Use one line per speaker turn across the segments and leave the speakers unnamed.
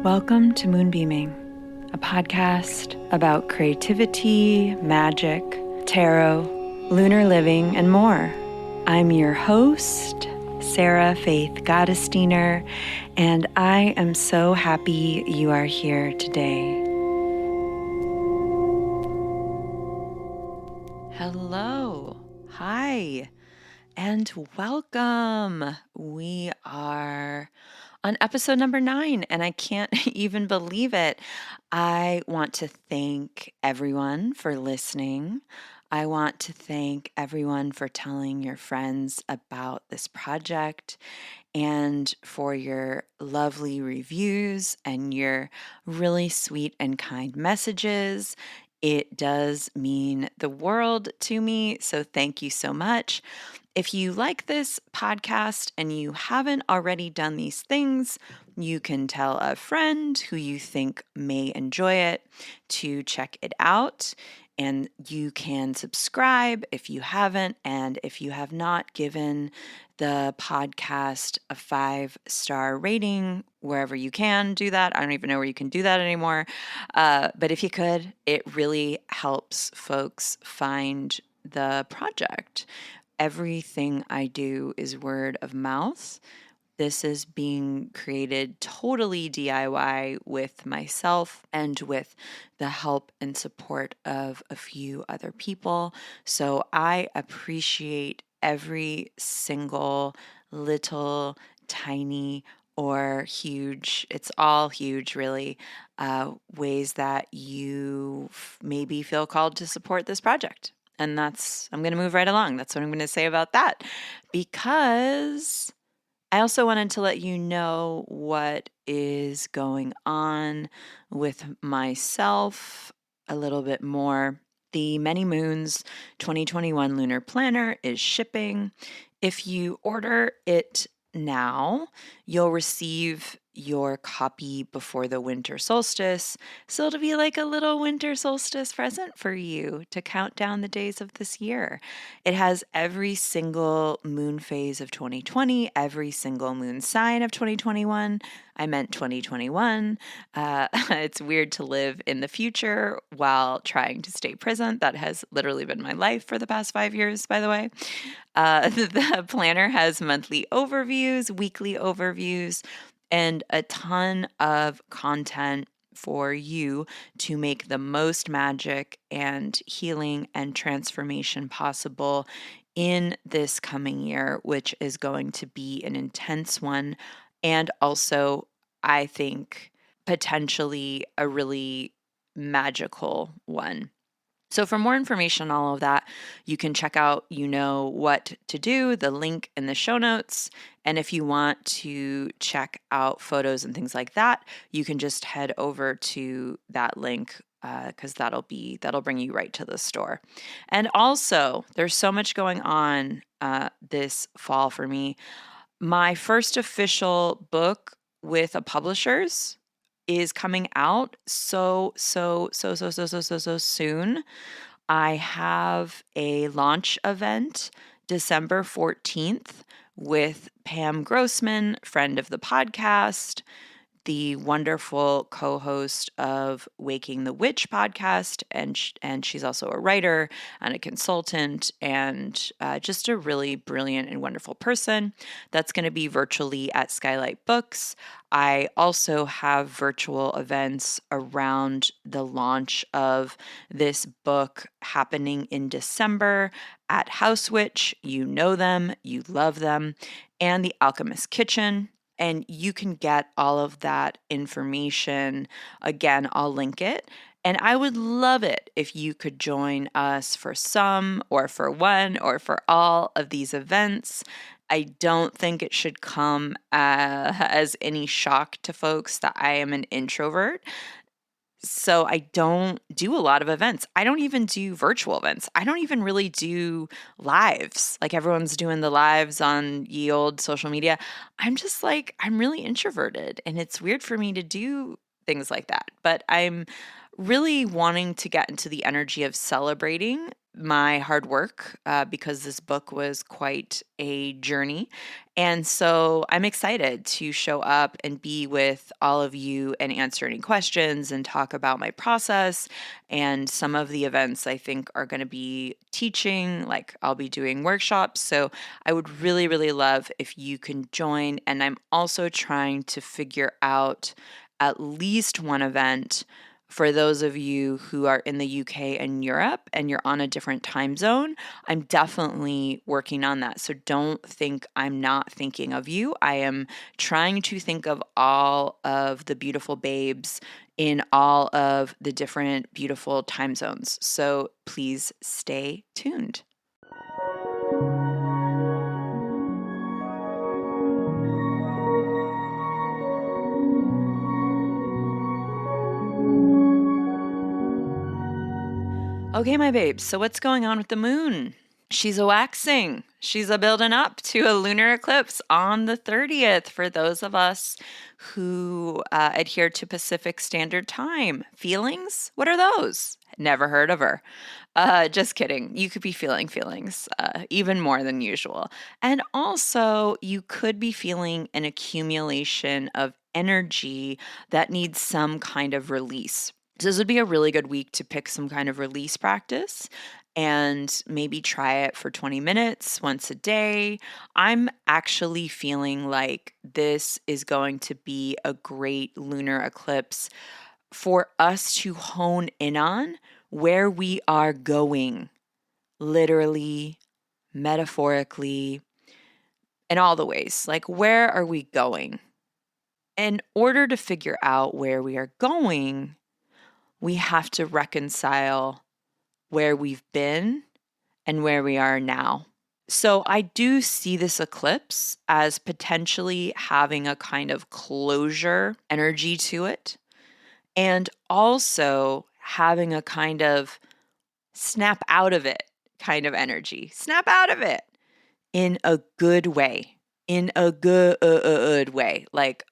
Welcome to Moonbeaming, a podcast about creativity, magic, tarot, lunar living, and more. I'm your host, Sarah Faith Gottesdiener, and I am so happy you are here today. Hello, hi, and welcome. We are on episode number 9, and I can't even believe it. I want to thank everyone for listening. I want to thank everyone for telling your friends about this project and for your lovely reviews and your really sweet and kind messages. It does mean the world to me, so thank you so much. If you like this podcast and you haven't already done these things, you can tell a friend who you think may enjoy it to check it out. And you can subscribe if you haven't. And if you have not given the podcast a 5-star rating, wherever you can do that. I don't even know where you can do that anymore. But if you could, it really helps folks find the project. Everything I do is word of mouth. This is being created totally DIY with myself and with the help and support of a few other people. So I appreciate every single little tiny or huge, it's all huge really, ways that you maybe feel called to support this project. And I'm going to move right along. That's what I'm going to say about that, because I also wanted to let you know what is going on with myself a little bit more. The Many Moons 2021 Lunar Planner is shipping. If you order it now, you'll receive your copy before the winter solstice. So it'll be like a little winter solstice present for you to count down the days of this year. It has every single moon phase of 2020, every single moon sign of 2021. I meant 2021. It's weird to live in the future while trying to stay present. That has literally been my life for the past 5 years, by the way. The planner has monthly overviews, weekly overviews, and a ton of content for you to make the most magic and healing and transformation possible in this coming year, which is going to be an intense one. And also, I think, potentially a really magical one. So for more information on all of that, you can check out what to do, the link in the show notes. And if you want to check out photos and things like that, you can just head over to that link because that'll bring you right to the store. And also, there's so much going on this fall for me. My first official book with a publisher's is coming out so soon. I have a launch event December 14th with Pam Grossman, friend of the podcast, the wonderful co-host of Waking the Witch podcast, and she's also a writer and a consultant and just a really brilliant and wonderful person. That's going to be virtually at Skylight Books. I also have virtual events around the launch of this book happening in December at House Witch. You know them, you love them, and the Alchemist Kitchen. And you can get all of that information. Again, I'll link it. And I would love it if you could join us for some or for one or for all of these events. I don't think it should come as any shock to folks that I am an introvert. So I don't do a lot of events. I don't even do virtual events. I don't even really do lives. Like everyone's doing the lives on ye old social media. I'm just like, I'm really introverted and it's weird for me to do things like that. But I'm really wanting to get into the energy of celebrating my hard work because this book was quite a journey. And so I'm excited to show up and be with all of you and answer any questions and talk about my process and some of the events I think are going to be teaching, like I'll be doing workshops. So I would really, really love if you can join. And I'm also trying to figure out at least one event for those of you who are in the UK and Europe and you're on a different time zone. I'm definitely working on that. So don't think I'm not thinking of you. I am trying to think of all of the beautiful babes in all of the different beautiful time zones. So please stay tuned. Okay, my babes, so what's going on with the moon? She's a waxing. She's a building up to a lunar eclipse on the 30th for those of us who adhere to Pacific Standard Time. Feelings? What are those? Never heard of her. Just kidding. You could be feeling feelings even more than usual. And also, you could be feeling an accumulation of energy that needs some kind of release. So this would be a really good week to pick some kind of release practice and maybe try it for 20 minutes once a day. I'm actually feeling like this is going to be a great lunar eclipse for us to hone in on where we are going, literally, metaphorically, in all the ways. Like, where are we going? In order to figure out where we are going, we have to reconcile where we've been and where we are now. So I do see this eclipse as potentially having a kind of closure energy to it, and also having a kind of snap out of it kind of energy. Snap out of it in a good way, in a good way. Like,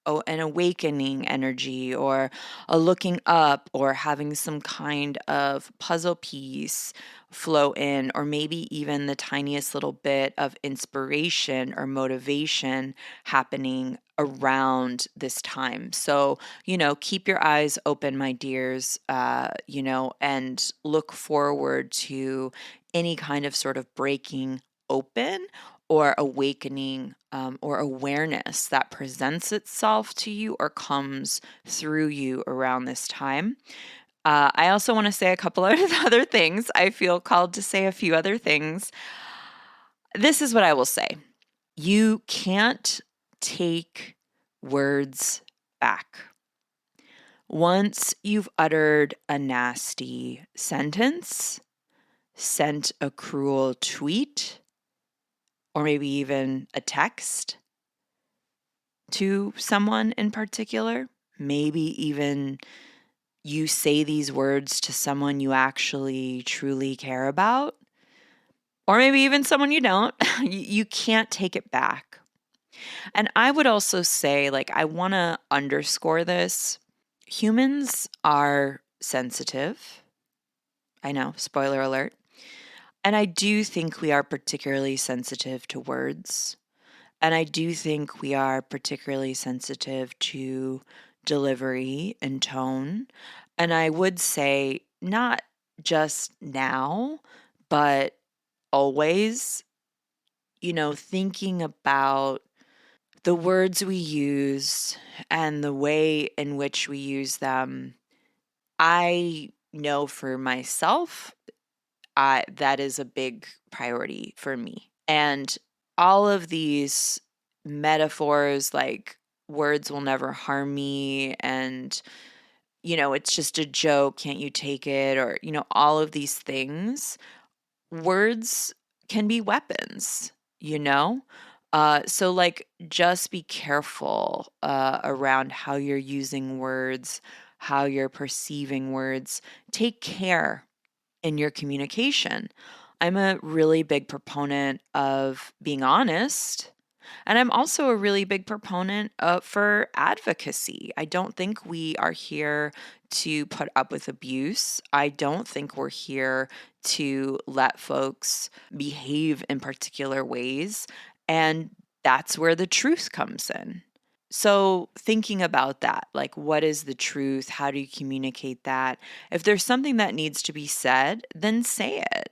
an awakening energy or a looking up or having some kind of puzzle piece flow in, or maybe even the tiniest little bit of inspiration or motivation happening around this time. So, keep your eyes open, my dears, and look forward to any kind of sort of breaking open or awakening or awareness that presents itself to you or comes through you around this time. I also want to say a couple of other things. I feel called to say a few other things. This is what I will say. You can't take words back. Once you've uttered a nasty sentence, sent a cruel tweet, or maybe even a text to someone in particular, maybe even you say these words to someone you actually truly care about, or maybe even someone you don't, you can't take it back. And I would also say, I want to underscore this. Humans are sensitive. I know, spoiler alert. And I do think we are particularly sensitive to words. And I do think we are particularly sensitive to delivery and tone. And I would say not just now, but always, thinking about the words we use and the way in which we use them. I know for myself, that is a big priority for me. And all of these metaphors, like words will never harm me, and, it's just a joke, can't you take it? Or, all of these things, words can be weapons, So, just be careful around how you're using words, how you're perceiving words. Take care in your communication. I'm a really big proponent of being honest, And I'm also a really big proponent for advocacy. I don't think we are here to put up with abuse. I don't think we're here to let folks behave in particular ways. And that's where the truth comes in. So, thinking about that, like, what is the truth? How do you communicate that? If there's something that needs to be said, then say it.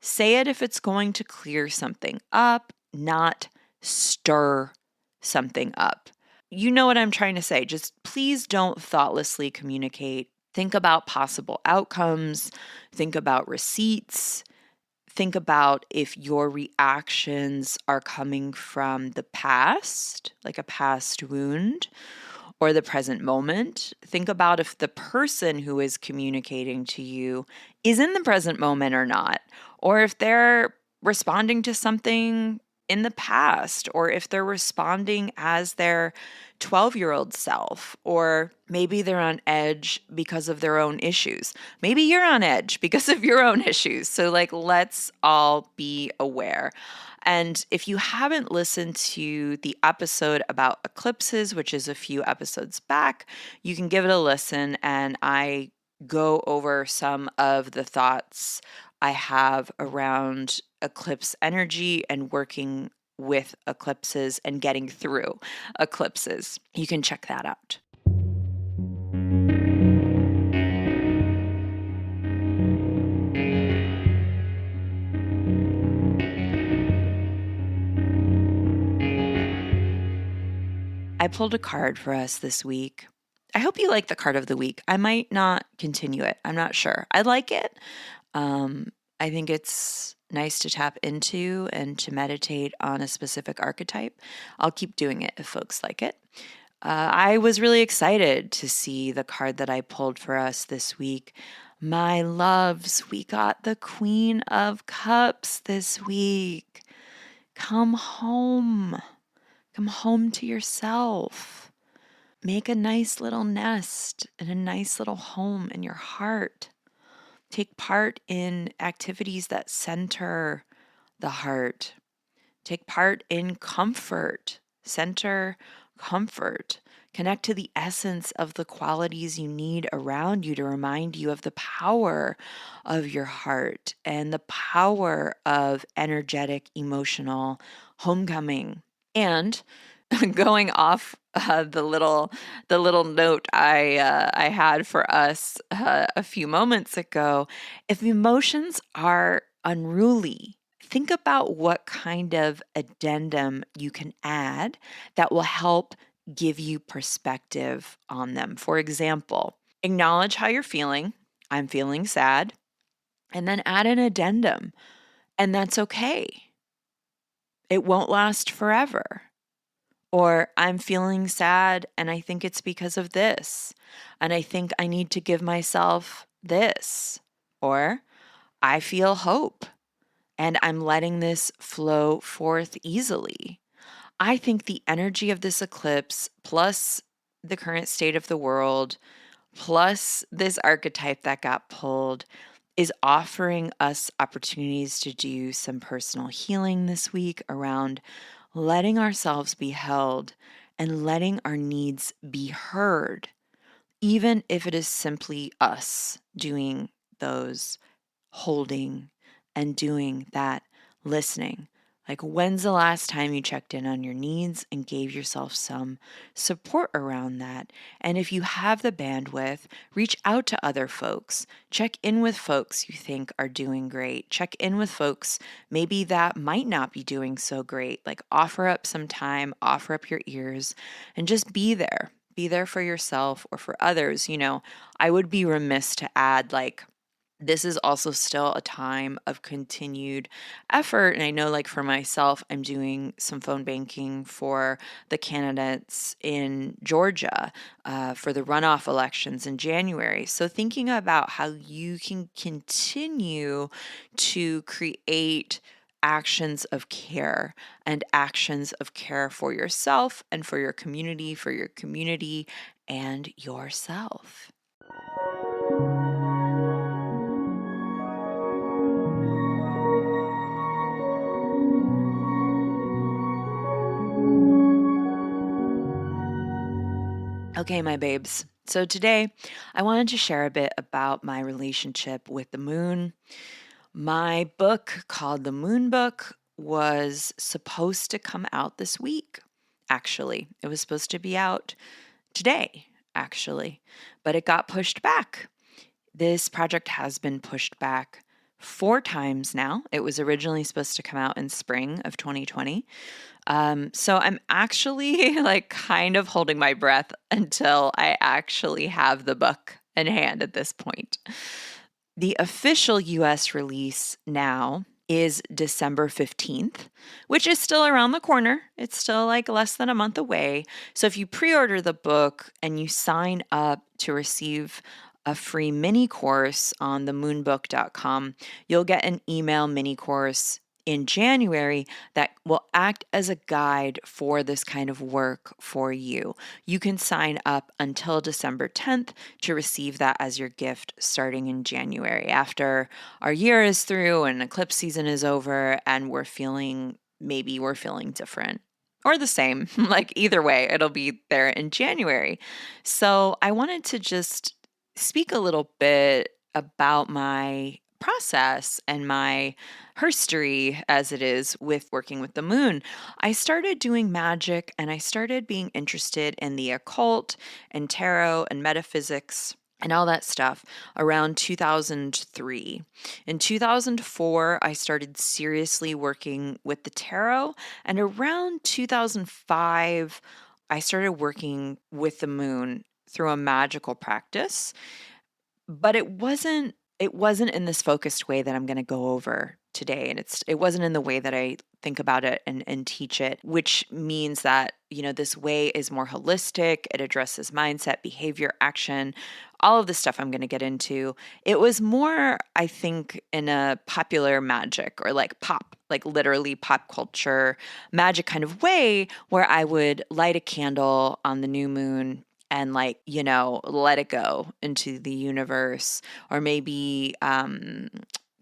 Say it if it's going to clear something up, not stir something up. You know what I'm trying to say. Just please don't thoughtlessly communicate. Think about possible outcomes, think about receipts, think about if your reactions are coming from the past, like a past wound, or the present moment. Think about if the person who is communicating to you is in the present moment or not, or if they're responding to something in the past, or if they're responding as their 12-year-old self, or maybe they're on edge because of their own issues. Maybe you're on edge because of your own issues. So, like, let's all be aware. And if you haven't listened to the episode about eclipses, which is a few episodes back, you can give it a listen. And I go over some of the thoughts I have around eclipse energy and working with eclipses and getting through eclipses. You can check that out. I pulled a card for us this week. I hope you like the card of the week. I might not continue it. I'm not sure. I like it. I think it's nice to tap into and to meditate on a specific archetype. I'll keep doing it if folks like it. I was really excited to see the card that I pulled for us this week. My loves, we got the Queen of Cups this week. Come home. Come home to yourself. Make a nice little nest and a nice little home in your heart. Take part in activities that center the heart. Take part in comfort. Center comfort. Connect to the essence of the qualities you need around you to remind you of the power of your heart and the power of energetic, emotional homecoming. And going off the little note I had for us a few moments ago, if emotions are unruly, think about what kind of addendum you can add that will help give you perspective on them. For example, acknowledge how you're feeling. I'm feeling sad. And then add an addendum. And that's okay. It won't last forever. Or I'm feeling sad and I think it's because of this. And I think I need to give myself this. Or I feel hope and I'm letting this flow forth easily. I think the energy of this eclipse, plus the current state of the world, plus this archetype that got pulled, is offering us opportunities to do some personal healing this week around letting ourselves be held and letting our needs be heard, even if it is simply us doing those holding and doing that listening. Like, when's the last time you checked in on your needs and gave yourself some support around that? And if you have the bandwidth, reach out to other folks. Check in with folks you think are doing great. Check in with folks maybe that might not be doing so great. Like, offer up some time, offer up your ears, and just be there. Be there for yourself or for others. I would be remiss to add, like, this is also still a time of continued effort. And I know, like, for myself, I'm doing some phone banking for the candidates in Georgia for the runoff elections in January. So thinking about how you can continue to create actions of care and actions of care for yourself and for your community and yourself. Okay, my babes. So today I wanted to share a bit about my relationship with the moon. My book called The Moon Book was supposed to come out this week, actually. It was supposed to be out today, actually, but it got pushed back. This project has been pushed back 4 times now. It was originally supposed to come out in spring of 2020. So I'm actually like kind of holding my breath until I actually have the book in hand at this point. The official US release now is December 15th, which is still around the corner. It's still like less than a month away. So if you pre order the book and you sign up to receive a free mini course on themoonbook.com, you'll get an email mini course in January that will act as a guide for this kind of work for you. You can sign up until December 10th to receive that as your gift starting in January after our year is through and eclipse season is over and maybe we're feeling different or the same. Like either way, it'll be there in January. So I wanted to just speak a little bit about my process and my herstory as it is with working with the moon. I started doing magic and I started being interested in the occult and tarot and metaphysics and all that stuff around 2003. In 2004, I started seriously working with the tarot, and around 2005, I started working with the moon through a magical practice, but it wasn't in this focused way that I'm going to go over today, and it wasn't in the way that I think about it and teach it, which means that this way is more holistic. It addresses mindset, behavior, action, all of the stuff I'm going to get into. It was more, I think, in a popular magic or like pop, like literally pop culture magic kind of way, where I would light a candle on the new moon and let it go into the universe, or maybe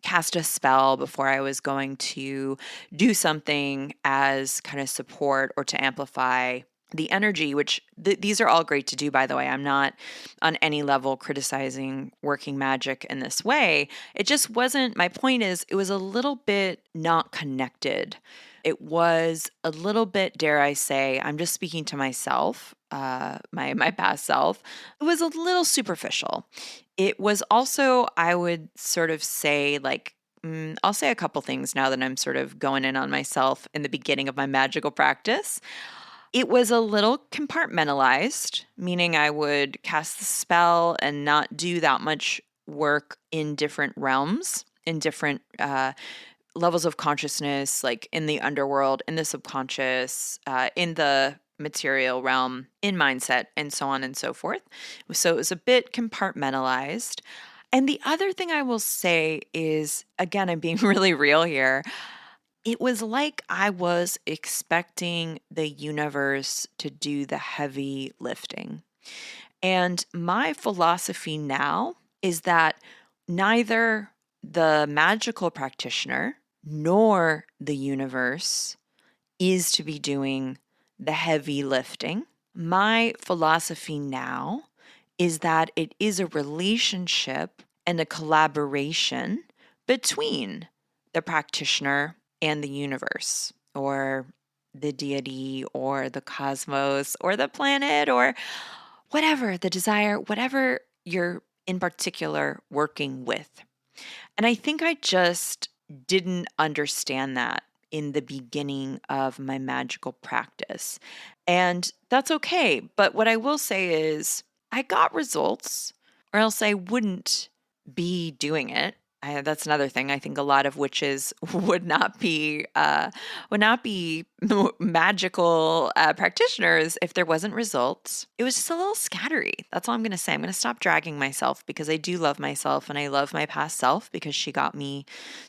cast a spell before I was going to do something as kind of support or to amplify the energy, which these are all great to do, by the way. I'm not on any level criticizing working magic in this way. It just wasn't, my point is, it was a little bit not connected. It was a little bit, dare I say, I'm just speaking to myself, my past self. It was a little superficial. It was also, I would sort of say, I'll say a couple things now that I'm sort of going in on myself in the beginning of my magical practice. It was a little compartmentalized, meaning I would cast the spell and not do that much work in different realms, in different levels of consciousness, like in the underworld, in the subconscious, in the material realm, in mindset, and so on and so forth. So it was a bit compartmentalized. And the other thing I will say is, again, I'm being really real here. It was like I was expecting the universe to do the heavy lifting. And my philosophy now is that neither the magical practitioner nor the universe is to be doing the heavy lifting. My philosophy now is that it is a relationship and a collaboration between the practitioner and the universe, or the deity, or the cosmos, or the planet, or whatever the desire, whatever you're in particular working with. And I think I just didn't understand that in the beginning of my magical practice. And that's okay. But what I will say is I got results, or else I wouldn't be doing it. That's another thing. I think a lot of witches would not be magical practitioners if there wasn't results. It was just a little scattery. That's all I'm going to say. I'm going to stop dragging myself, because I do love myself and I love my past self because she got me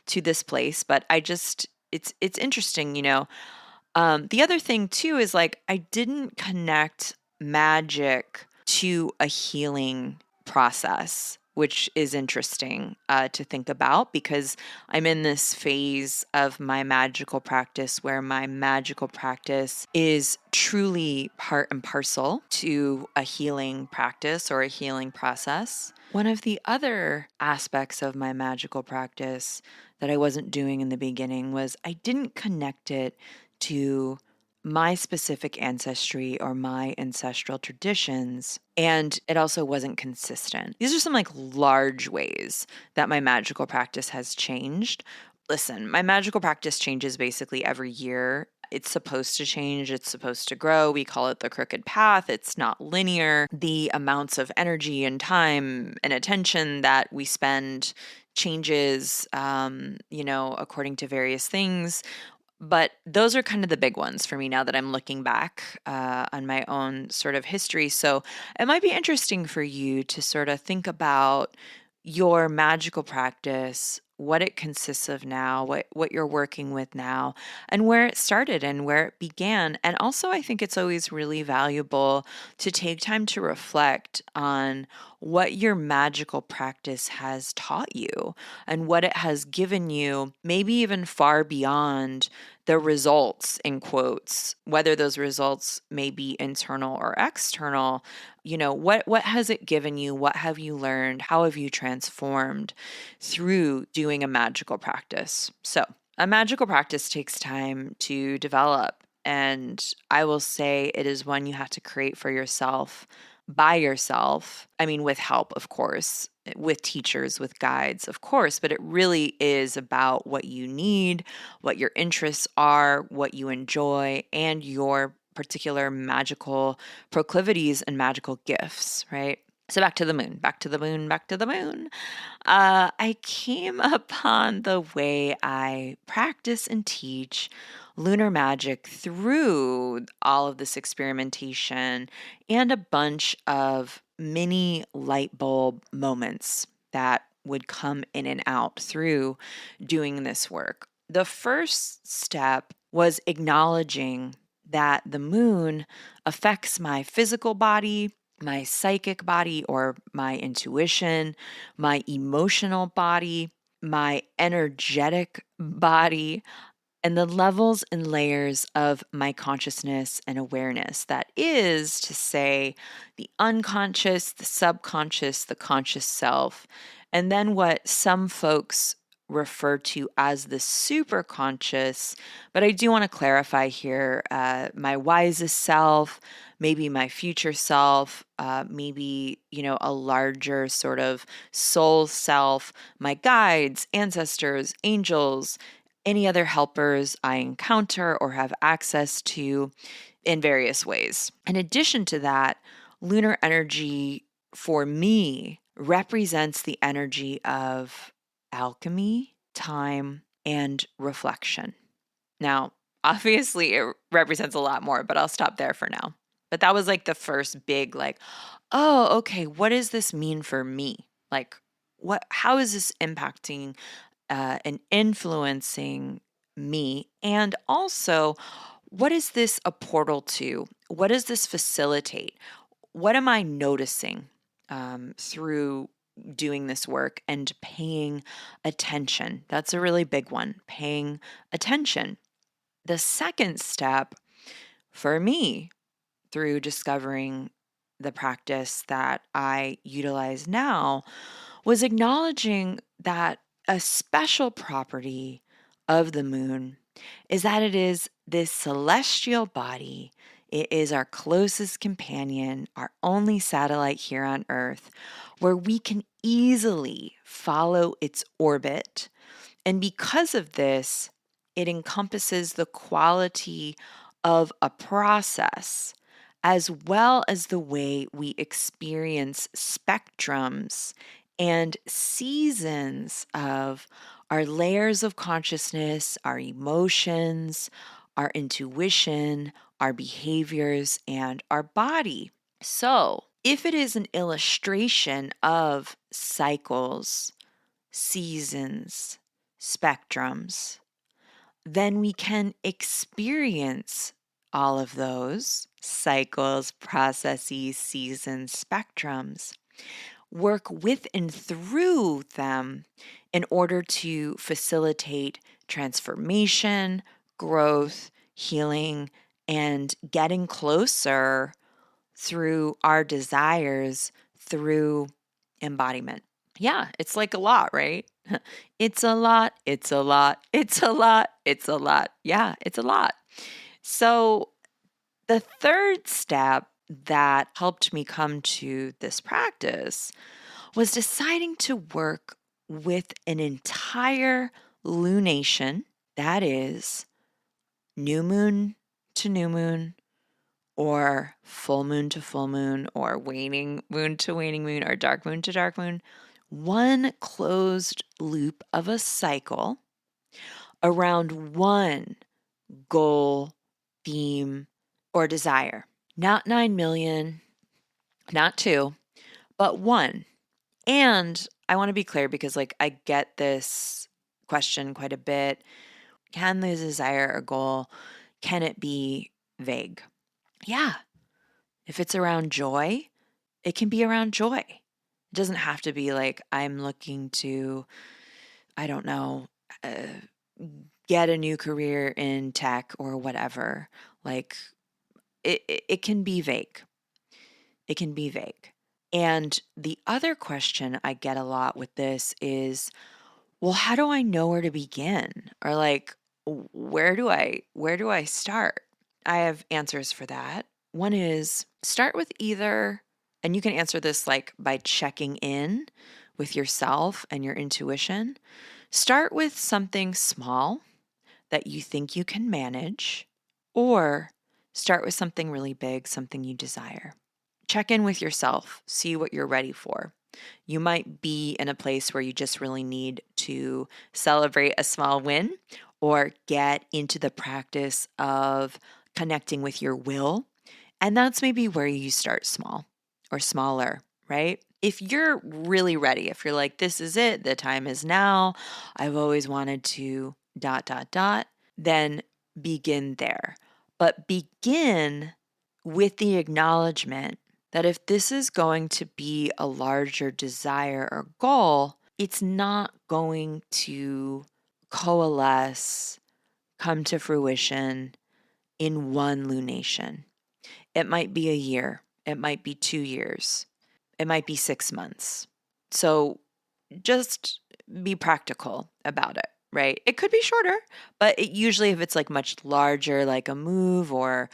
to this place. But it's interesting, the other thing too is like I didn't connect magic to a healing process which is interesting to think about because I'm in this phase of my magical practice where my magical practice is truly part and parcel to a healing practice or a healing process. One of the other aspects of my magical practice that I wasn't doing in the beginning was I didn't connect it to my specific ancestry or my ancestral traditions. And it also wasn't consistent. These are some like large ways that my magical practice has changed. Listen, my magical practice changes basically every year. It's supposed to change. It's supposed to grow. We call it the crooked path. It's not linear. The amounts of energy and time and attention that we spend changes, according to various things. But those are kind of the big ones for me now that I'm looking back on my own sort of history. So it might be interesting for you to sort of think about your magical practice, what it consists of now, what you're working with now, and where it started and where it began. And also, I think it's always really valuable to take time to reflect on what your magical practice has taught you and what it has given you, maybe even far beyond the results in quotes, whether those results may be internal or external. What has it given you? What have you learned? How have you transformed through doing a magical practice? So a magical practice takes time to develop. And I will say it is one you have to create for yourself, by yourself. I mean, with help, of course, with teachers, with guides, of course, but it really is about what you need, what your interests are, what you enjoy, and your particular magical proclivities and magical gifts, right? So back to the moon, back to the moon, back to the moon. I came upon the way I practice and teach lunar magic through all of this experimentation and a bunch of mini light bulb moments that would come in and out through doing this work. The first step was acknowledging that the moon affects my physical body, my psychic body or my intuition, my emotional body, my energetic body, and the levels and layers of my consciousness and awareness. That is to say, the unconscious, the subconscious, the conscious self, and then what some folks refer to as the superconscious. But I do want to clarify here my wisest self, maybe my future self, maybe, a larger sort of soul self, my guides, ancestors, angels, any other helpers I encounter or have access to in various ways. In addition to that, lunar energy for me represents the energy of alchemy, time, and reflection. Now, obviously, it represents a lot more, but I'll stop there for now. But that was like the first big, like, oh, okay, what does this mean for me? Like, how is this impacting and influencing me? And also, what is this a portal to? What does this facilitate? What am I noticing through doing this work and paying attention? That's a really big one, paying attention. The second step for me through discovering the practice that I utilize now was acknowledging that a special property of the moon is that it is this celestial body. It is our closest companion, our only satellite here on Earth, where we can easily follow its orbit. And because of this, it encompasses the quality of a process as well as the way we experience spectrums and seasons of our layers of consciousness, our emotions, our intuition, our behaviors, and our body. So, if it is an illustration of cycles, seasons, spectrums, then we can experience all of those cycles, processes, seasons, spectrums work with and through them in order to facilitate transformation, growth, healing, and getting closer through our desires through embodiment. Yeah, it's like a lot, right? It's a lot, it's a lot, it's a lot, it's a lot. Yeah, it's a lot. So, the third step that helped me come to this practice was deciding to work with an entire lunation, that is, new moon to new moon, or full moon to full moon, or waning moon to waning moon, or dark moon to dark moon, one closed loop of a cycle around one goal, theme, or desire. Not 9 million, not two, but one. And I want to be clear because, like, I get this question quite a bit. Can the desire or goal, can it be vague? Yeah. If it's around joy, it can be around joy. It doesn't have to be like, I'm looking to, I don't know, get a new career in tech or whatever. Like, it can be vague. It can be vague. And the other question I get a lot with this is, well, how do I know where to begin? Or like, where do I start? I have answers for that. One is start with either, and you can answer this like by checking in with yourself and your intuition. Start with something small that you think you can manage, or start with something really big, something you desire. Check in with yourself, see what you're ready for. You might be in a place where you just really need to celebrate a small win or get into the practice of connecting with your will. And that's maybe where you start small or smaller, right? If you're really ready, if you're like, this is it, the time is now, I've always wanted to dot, dot, dot, then begin there. But begin with the acknowledgement that if this is going to be a larger desire or goal, it's not going to coalesce, come to fruition in one lunation. It might be a year, it might be 2 years, it might be 6 months. So just be practical about it, right? It could be shorter, but usually if it's like much larger, like a move or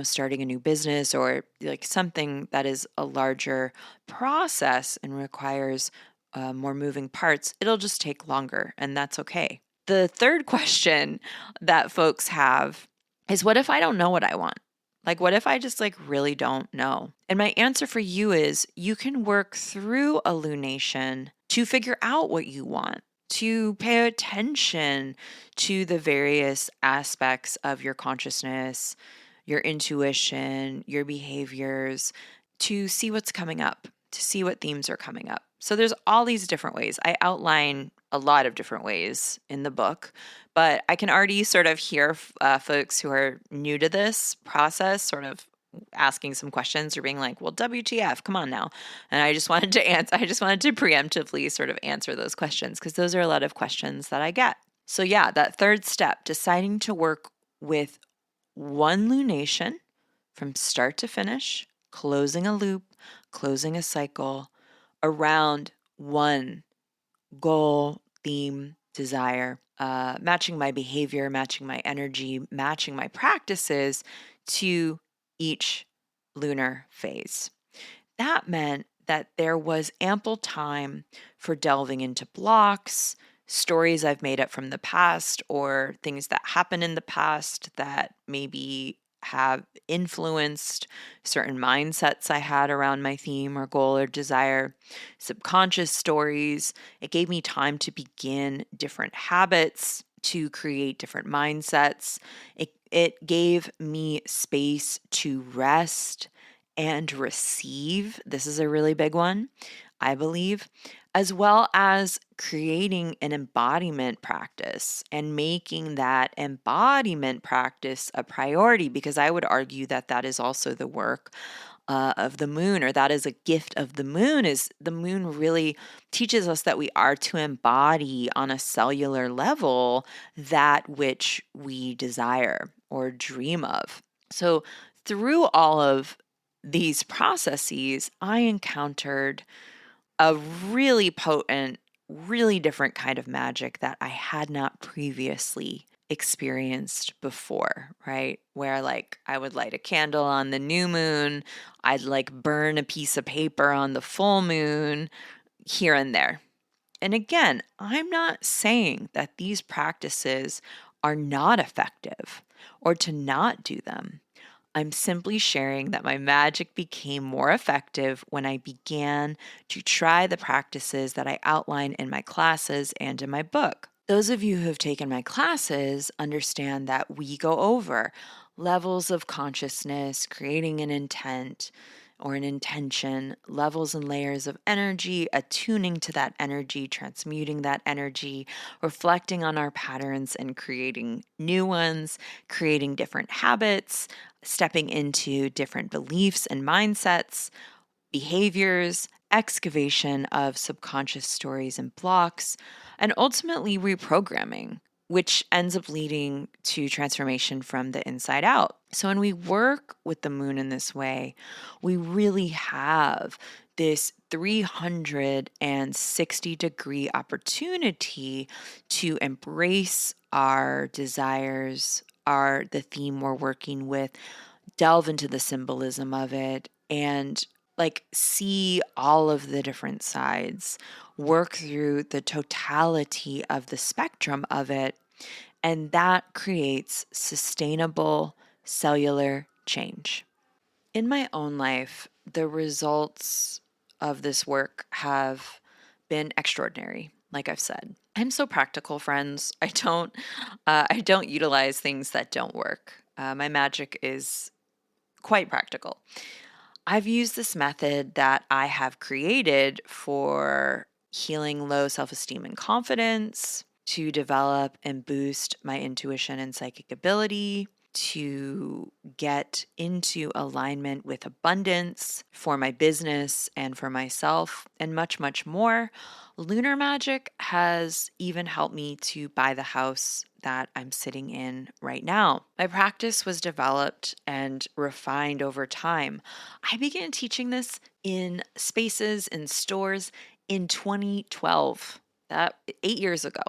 starting a new business or like something that is a larger process and requires more moving parts, it'll just take longer, and that's okay. The third question that folks have is, what if I don't know what I want? Like, what if I just like really don't know? And my answer for you is you can work through a lunation to figure out what you want, to pay attention to the various aspects of your consciousness, your intuition, your behaviors, to see what's coming up, to see what themes are coming up. So there's all these different ways. I outline a lot of different ways in the book, but I can already sort of hear folks who are new to this process sort of asking some questions or being like, well, WTF, come on now. And I just wanted to preemptively sort of answer those questions because those are a lot of questions that I get. So yeah, that third step, deciding to work with one lunation from start to finish, closing a loop, closing a cycle around one goal, theme, desire, matching my behavior, matching my energy, matching my practices to each lunar phase. That meant that there was ample time for delving into blocks, stories I've made up from the past, or things that happened in the past that maybe have influenced certain mindsets I had around my theme or goal or desire, subconscious stories. It gave me time to begin different habits, to create different mindsets. It gave me space to rest and receive. This is a really big one, I believe, as well as creating an embodiment practice and making that embodiment practice a priority, because I would argue that that is also the work of the moon, or that is a gift of the moon, is the moon really teaches us that we are to embody on a cellular level that which we desire or dream of. So through all of these processes, I encountered a really potent, really different kind of magic that I had not previously experienced before, right? Where like I would light a candle on the new moon, I'd like burn a piece of paper on the full moon, here and there. And again, I'm not saying that these practices are not effective or to not do them. I'm simply sharing that my magic became more effective when I began to try the practices that I outline in my classes and in my book. Those of you who have taken my classes understand that we go over levels of consciousness, creating an intent or an intention, levels and layers of energy, attuning to that energy, transmuting that energy, reflecting on our patterns and creating new ones, creating different habits, stepping into different beliefs and mindsets, behaviors, excavation of subconscious stories and blocks, and ultimately reprogramming, which ends up leading to transformation from the inside out. So when we work with the moon in this way, we really have this 360-degree opportunity to embrace our desires, the theme we're working with, delve into the symbolism of it, and like see all of the different sides, work through the totality of the spectrum of it, and that creates sustainable cellular change. In my own life, the results of this work have been extraordinary. Like I've said, I'm so practical, friends. I don't utilize things that don't work. My magic is quite practical. I've used this method that I have created for healing low self esteem and confidence, to develop and boost my intuition and psychic ability, to get into alignment with abundance for my business and for myself, and much, much more. Lunar magic has even helped me to buy the house that I'm sitting in right now. My practice was developed and refined over time. I began teaching this in spaces and stores in 2012. That 8 years ago.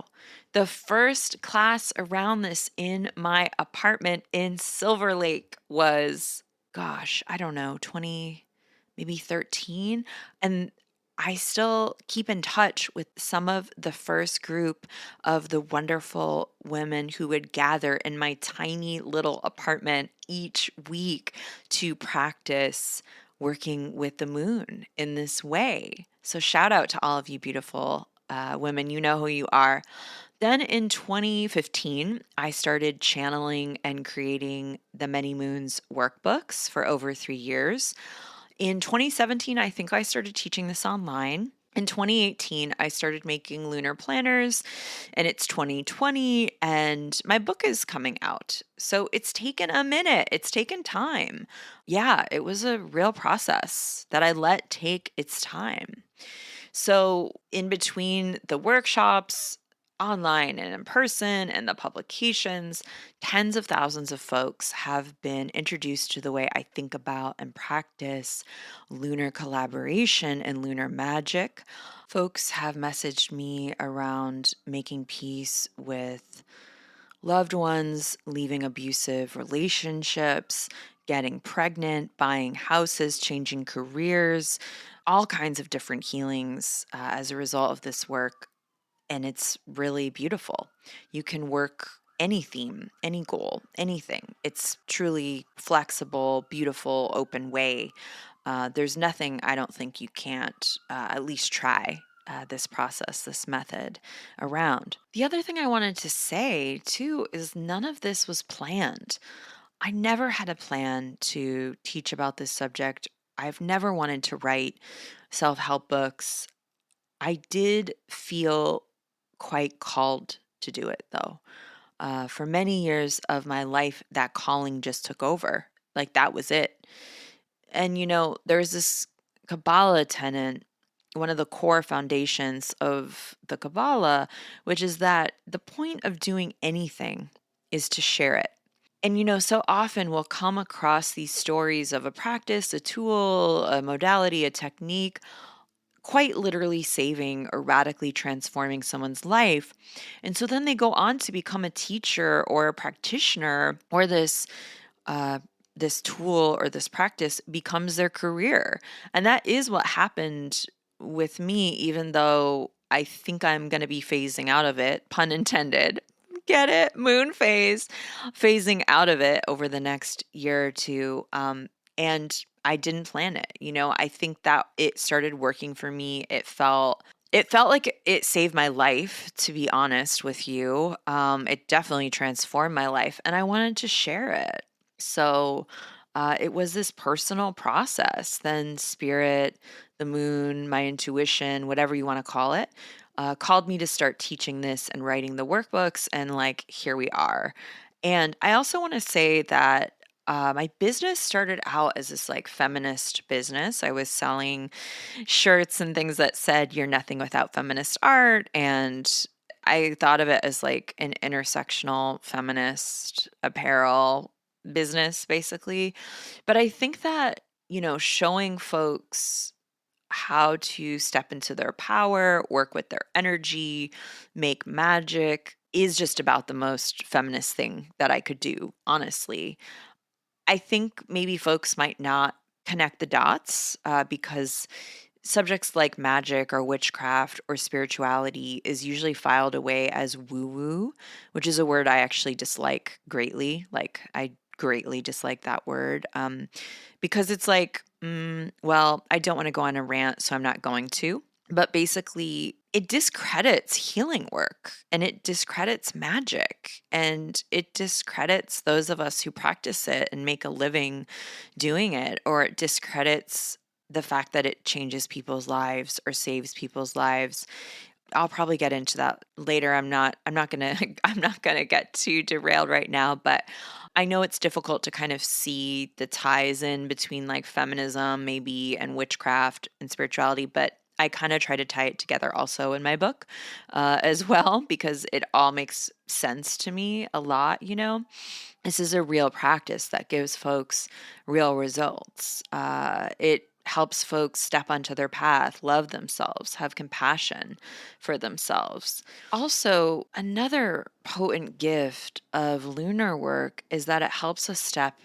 The first class around this in my apartment in Silver Lake was, gosh, I don't know, 20, maybe 13. And I still keep in touch with some of the first group of the wonderful women who would gather in my tiny little apartment each week to practice working with the moon in this way. So, shout out to all of you beautiful women. You know who you are. Then in 2015, I started channeling and creating the Many Moons workbooks for over 3 years. In 2017, I think I started teaching this online. In 2018, I started making lunar planners, and it's 2020, and my book is coming out. So it's taken a minute, it's taken time. Yeah, it was a real process that I let take its time. So, in between the workshops, online and in person, and the publications, tens of thousands of folks have been introduced to the way I think about and practice lunar collaboration and lunar magic. Folks have messaged me around making peace with loved ones, leaving abusive relationships, getting pregnant, buying houses, changing careers, all kinds of different healings as a result of this work. And it's really beautiful. You can work any theme, any goal, anything. It's truly flexible, beautiful, open way. There's nothing I don't think you can't at least try this process, this method around. The other thing I wanted to say too is none of this was planned. I never had a plan to teach about this subject. I've never wanted to write self help books. I did feel quite called to do it though. For many years of my life, that calling just took over. Like that was it. And, there's this Kabbalah tenet, one of the core foundations of the Kabbalah, which is that the point of doing anything is to share it. And, so often we'll come across these stories of a practice, a tool, a modality, a technique, quite literally saving or radically transforming someone's life. And so then they go on to become a teacher or a practitioner, or this tool or this practice becomes their career. And that is what happened with me, even though I think I'm going to be phasing out of it, pun intended. Get it? Moon phase, phasing out of it over the next year or two. And I didn't plan it. I think that it started working for me. It felt like it saved my life, to be honest with you. It definitely transformed my life, and I wanted to share it. So it was this personal process. Then spirit, the moon, my intuition, whatever you want to call it, called me to start teaching this and writing the workbooks. And here we are. And I also want to say that my business started out as this feminist business. I was selling shirts and things that said, "You're nothing without feminist art." And I thought of it as an intersectional feminist apparel business, basically. But I think that, showing folks how to step into their power, work with their energy, make magic is just about the most feminist thing that I could do, honestly. I think maybe folks might not connect the dots because subjects like magic or witchcraft or spirituality is usually filed away as woo woo, which is a word I actually dislike greatly. I greatly dislike that word because it's well, I don't want to go on a rant, so I'm not going to. But basically, it discredits healing work and it discredits magic and it discredits those of us who practice it and make a living doing it, or it discredits the fact that it changes people's lives or saves people's lives. I'll probably get into that later. I'm not going to I'm not going to get too derailed right now, but I know it's difficult to kind of see the ties in between feminism maybe and witchcraft and spirituality, but I kind of try to tie it together also in my book as well, because it all makes sense to me a lot. This is a real practice that gives folks real results. It helps folks step onto their path, love themselves, have compassion for themselves. Also, another potent gift of lunar work is that it helps us step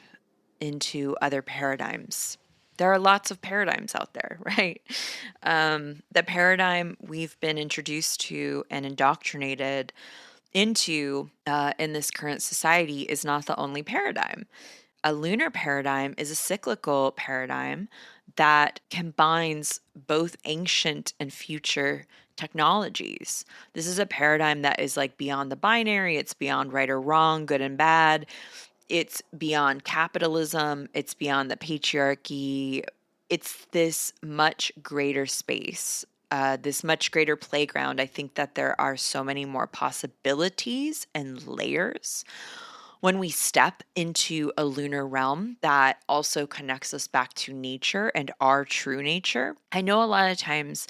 into other paradigms. There are lots of paradigms out there, right? The paradigm we've been introduced to and indoctrinated into in this current society is not the only paradigm. A lunar paradigm is a cyclical paradigm that combines both ancient and future technologies. This is a paradigm that is beyond the binary, it's beyond right or wrong, good and bad. It's beyond capitalism, it's beyond the patriarchy. It's this much greater space, this much greater playground. I think that there are so many more possibilities and layers when we step into a lunar realm that also connects us back to nature and our true nature. I know a lot of times,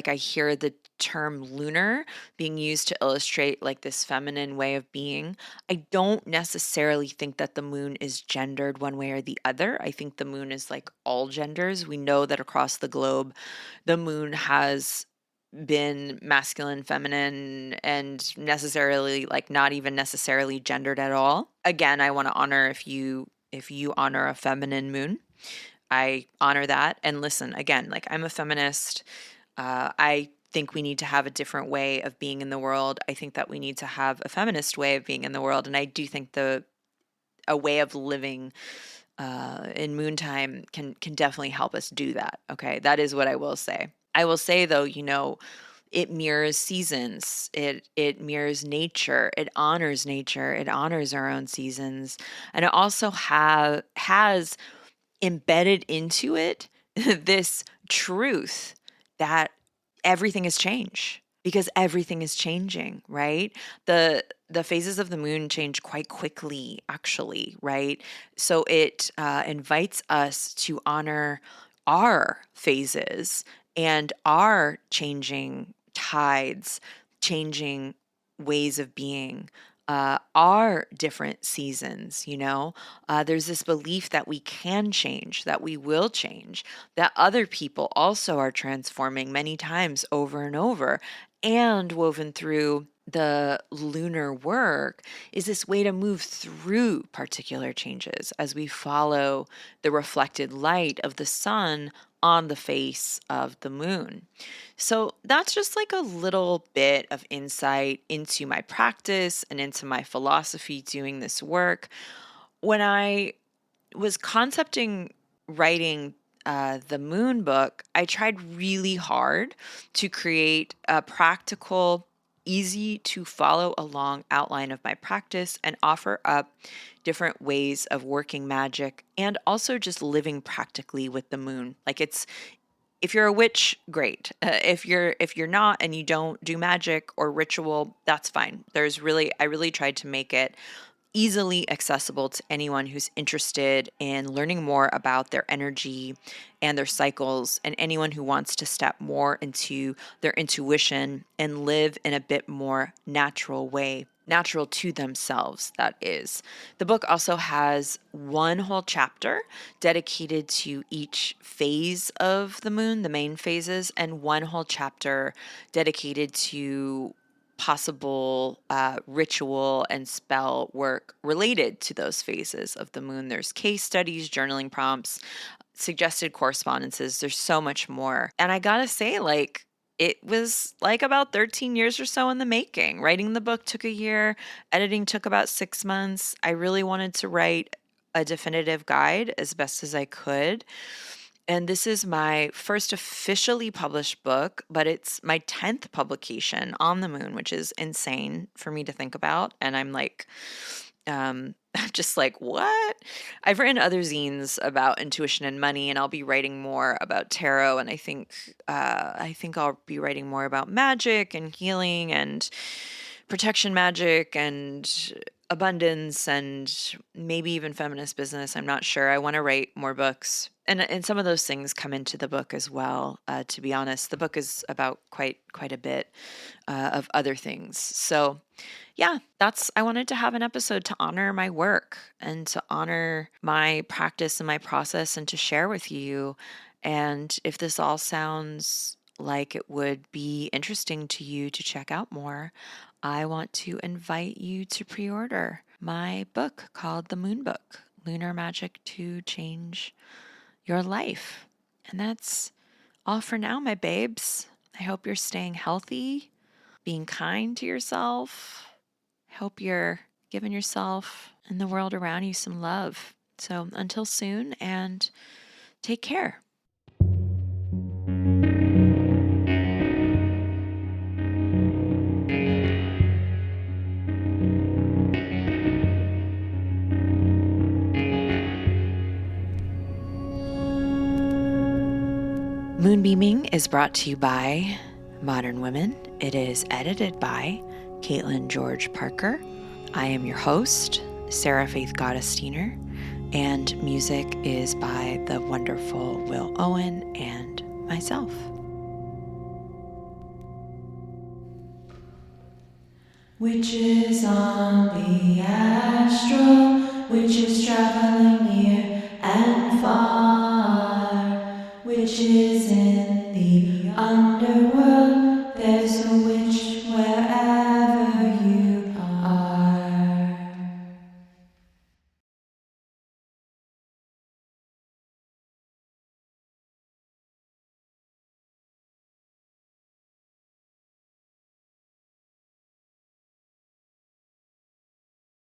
I hear the term lunar being used to illustrate this feminine way of being. I don't necessarily think that the moon is gendered one way or the other. I think the moon is all genders. We know that across the globe, the moon has been masculine, feminine, and necessarily not even necessarily gendered at all. Again, I want to honor if you honor a feminine moon. I honor that. And listen, again, I'm a feminist. I think we need to have a different way of being in the world. I think that we need to have a feminist way of being in the world. And I do think a way of living in moon time can definitely help us do that. Okay, that is what I will say. I will say though, it mirrors seasons. It mirrors nature. It honors nature. It honors our own seasons, and it also has embedded into it this truth that everything is change, because everything is changing, right? the phases of the moon change quite quickly, actually, right? So it invites us to honor our phases and our changing tides, changing ways of being, our different seasons, you know? There's this belief that we can change, that we will change, that other people also are transforming many times over and over. And woven through the lunar work is this way to move through particular changes as we follow the reflected light of the sun on the face of the moon. So that's just like a little bit of insight into my practice and into my philosophy doing this work. When I was concepting writing the moon book, I tried really hard to create a practical, easy to follow along outline of my practice and offer up different ways of working magic and also just living practically with the moon. Like, it's, if you're a witch, great. If you're not and you don't do magic or ritual, that's fine. I really tried to make it easily accessible to anyone who's interested in learning more about their energy and their cycles, and anyone who wants to step more into their intuition and live in a bit more natural way, natural to themselves, that is. The book also has one whole chapter dedicated to each phase of the moon, the main phases, and one whole chapter dedicated to possible ritual and spell work related to those phases of the moon. There's case studies, journaling prompts, suggested correspondences. There's so much more. And I gotta say, like, it was like about 13 years or so in the making. Writing the book took a year, editing took about 6 months. I really wanted to write a definitive guide as best as I could. And this is my first officially published book, but it's my 10th publication on the moon, which is insane for me to think about. And I'm like, I'm just like, what? I've written other zines about intuition and money, and I'll be writing more about tarot. And I think I'll be writing more about magic and healing and protection magic and abundance and maybe even feminist business. I'm not sure. I want to write more books. And some of those things come into the book as well. To be honest, the book is about quite a bit of other things. So yeah, I wanted to have an episode to honor my work and to honor my practice and my process and to share with you. And if this all sounds like it would be interesting to you to check out more, I want to invite you to pre-order my book called The Moon Book, Lunar Magic to Change Your Life. And that's all for now, my babes. I hope you're staying healthy, being kind to yourself. I hope you're giving yourself and the world around you some love. So until soon, and take care. Moonbeaming is brought to you by Modern Women. It is edited by Caitlin George Parker. I am your host, Sarah Faith Gottesdiener, and music is by the wonderful Will Owen and myself. Witches on the astral, witches traveling near and far, witches in